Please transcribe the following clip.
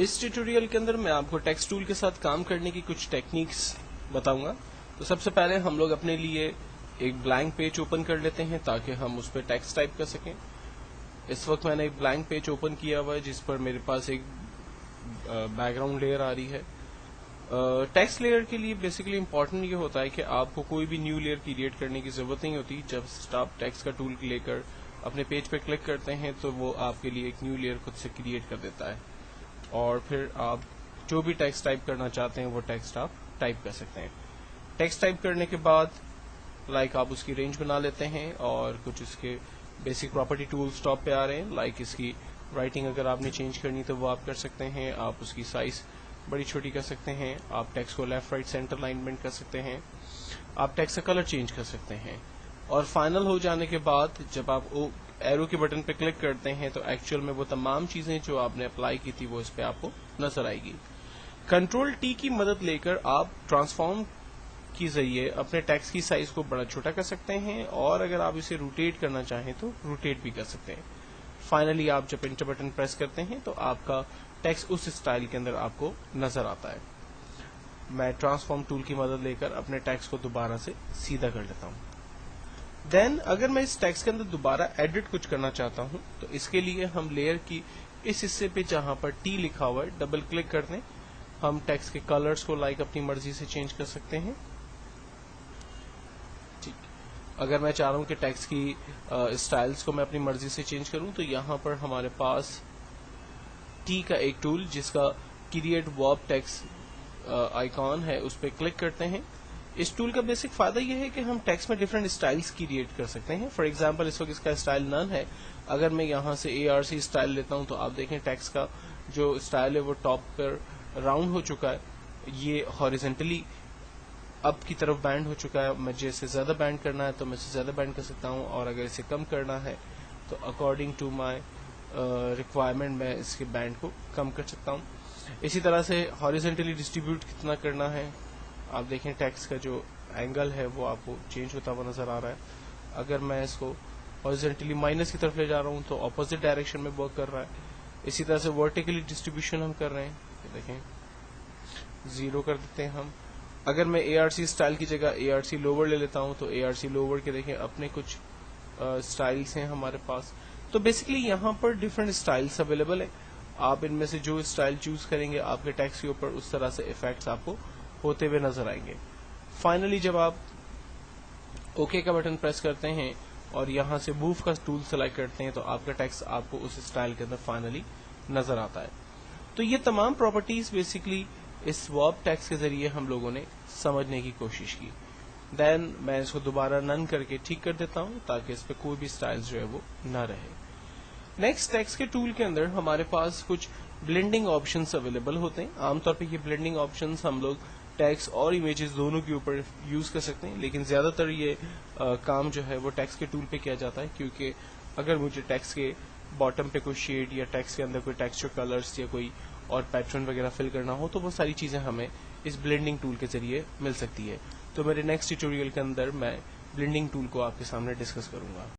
اس tutorial کے اندر میں آپ کو ٹیکسٹ ٹول کے ساتھ کام کرنے کی کچھ ٹیکنیکس بتاؤں گا. تو سب سے پہلے ہم لوگ اپنے لیے ایک بلینک پیج اوپن کر لیتے ہیں تاکہ ہم اس پہ ٹیکسٹ ٹائپ کر سکیں. اس وقت میں نے ایک بلینک پیج اوپن کیا ہوا ہے جس پر میرے پاس ایک بیک گراؤنڈ لیئر آ رہی ہے. ٹیکسٹ لیئر کے لیے بیسیکلی امپورٹنٹ یہ ہوتا ہے کہ آپ کو کوئی بھی نیو لیئر کریٹ کرنے کی ضرورت نہیں ہوتی. جب آپ ٹیکسٹ کا ٹول لے کر اپنے پیج پہ کلک کرتے ہیں تو وہ آپ کے لیے ایک نیو لیئر خود سے کریٹ کر دیتا ہے اور پھر آپ جو بھی ٹیکسٹ ٹائپ کرنا چاہتے ہیں وہ ٹیکسٹ آپ ٹائپ کر سکتے ہیں. ٹیکسٹ ٹائپ کرنے کے بعد آپ اس کی رینج بنا لیتے ہیں اور کچھ اس کے بیسک پراپرٹی ٹولز ٹاپ پہ آ رہے ہیں. اس کی رائٹنگ اگر آپ نے چینج کرنی تو وہ آپ کر سکتے ہیں. آپ اس کی سائز بڑی چھوٹی کر سکتے ہیں. آپ ٹیکسٹ کو لیفٹ رائٹ سینٹر الائنمنٹ کر سکتے ہیں. آپ ٹیکسٹ کا کلر چینج کر سکتے ہیں. اور فائنل ہو جانے کے بعد جب آپ ایرو کے بٹن پہ کلک کرتے ہیں تو ایکچوئل میں وہ تمام چیزیں جو آپ نے اپلائی کی تھی وہ اس پہ آپ کو نظر آئے گی. کنٹرول ٹی کی مدد لے کر آپ ٹرانسفارم کے ذریعے اپنے ٹیکسٹ کی سائز کو بڑا چھوٹا کر سکتے ہیں اور اگر آپ اسے روٹیٹ کرنا چاہیں تو روٹیٹ بھی کر سکتے ہیں. فائنلی آپ جب انٹر بٹن پریس کرتے ہیں تو آپ کا ٹیکسٹ اس اسٹائل کے اندر آپ کو نظر آتا ہے. میں ٹرانسفارم ٹول کی مدد لے کر اپنے ٹیکسٹ کو دوبارہ سے سیدھا کر لیتا ہوں. دین اگر میں اس ٹیکسٹ کے اندر دوبارہ ایڈٹ کچھ کرنا چاہتا ہوں تو اس کے لیے ہم لیئر کی اس حصے پہ جہاں پر ٹی لکھا ہوا ہے ڈبل کلک کر دیں. ہم ٹیکسٹ کے کلرز کو اپنی مرضی سے چینج کر سکتے ہیں. اگر میں چاہ رہا ہوں کہ ٹیکسٹ کی اسٹائلز کو میں اپنی مرضی سے چینج کروں تو یہاں پر ہمارے پاس ٹی کا ایک ٹول جس کا کریٹ وارپ ٹیکسٹ آئیکن ہے اس پہ کلک کرتے ہیں. اس ٹول کا بیسک فائدہ یہ ہے کہ ہم ٹیکسٹ میں ڈفرینٹ اسٹائلز کریٹ کر سکتے ہیں. فار ایگزامپل اس وقت اس کا اسٹائل نن ہے. اگر میں یہاں سے ARC اسٹائل لیتا ہوں تو آپ دیکھیں ٹیکسٹ کا جو اسٹائل ہے وہ ٹاپ پر راؤنڈ ہو چکا ہے. یہ ہاریزنٹلی اپ کی طرف بینڈ ہو چکا ہے. مجھے اسے زیادہ بینڈ کرنا ہے تو میں اسے زیادہ بینڈ کر سکتا ہوں اور اگر اسے کم کرنا ہے تو اکارڈنگ ٹو مائی ریکوائرمنٹ میں اس کے بینڈ کو کم کر سکتا ہوں. اسی طرح سے ہاریزنٹلی ڈسٹریبیوٹ کتنا کرنا ہے آپ دیکھیں ٹیکسٹ کا جو اینگل ہے وہ آپ کو چینج ہوتا ہوا نظر آ رہا ہے. اگر میں اس کو ہاریزنٹلی مائنس کی طرف لے جا رہا ہوں تو اپوزٹ ڈائریکشن میں ورک کر رہا ہے. اسی طرح سے ورٹیکلی ڈسٹریبیوشن ہم کر رہے ہیں. دیکھیں 0 کر دیتے ہیں ہم. اگر میں ARC اسٹائل کی جگہ ARC لوور لے لیتا ہوں تو ARC لوور کے دیکھیں اپنے کچھ اسٹائلس ہیں ہمارے پاس. تو بیسکلی یہاں پر ڈفرینٹ اسٹائلس اویلیبل ہیں. آپ ان میں سے جو اسٹائل چوز کریں گے آپ کے ٹیکسٹ کے اوپر اس طرح سے افیکٹس آپ کو ہوتے ہوئے نظر آئیں گے. فائنلی جب آپ اوکے کا بٹن پریس کرتے ہیں اور یہاں سے موو کا ٹول سلیکٹ کرتے ہیں تو آپ کا ٹیکسٹ آپ کو اس اسٹائل کے اندر فائنلی نظر آتا ہے. تو یہ تمام پراپرٹیز بیسکلی اس وارپ ٹیکسٹ کے ذریعے ہم لوگوں نے سمجھنے کی کوشش کی. دین میں اس کو دوبارہ نن کر کے ٹھیک کر دیتا ہوں تاکہ اس پہ کوئی بھی اسٹائل جو ہے وہ نہ رہے. نیکسٹ ٹیکسٹ کے ٹول کے اندر ہمارے پاس کچھ بلینڈنگ آپشنس اویلیبل ہوتے ہیں. عام طور پہ یہ بلینڈنگ آپشنس ہم لوگ ٹیکسٹ اور امیجز دونوں کے اوپر یوز کر سکتے ہیں لیکن زیادہ تر یہ کام جو ہے وہ ٹیکسٹ کے ٹول پہ کیا جاتا ہے کیونکہ اگر مجھے ٹیکسٹ کے باٹم پہ کوئی شیڈ یا ٹیکسٹ کے اندر کوئی ٹیکسچر کلرز یا کوئی اور پیٹرن وغیرہ فل کرنا ہو تو وہ ساری چیزیں ہمیں اس بلینڈنگ ٹول کے ذریعے مل سکتی ہے. تو میرے نیکسٹ ٹیوٹوریل کے اندر میں بلینڈنگ ٹول کو آپ کے سامنے ڈسکس کروں گا.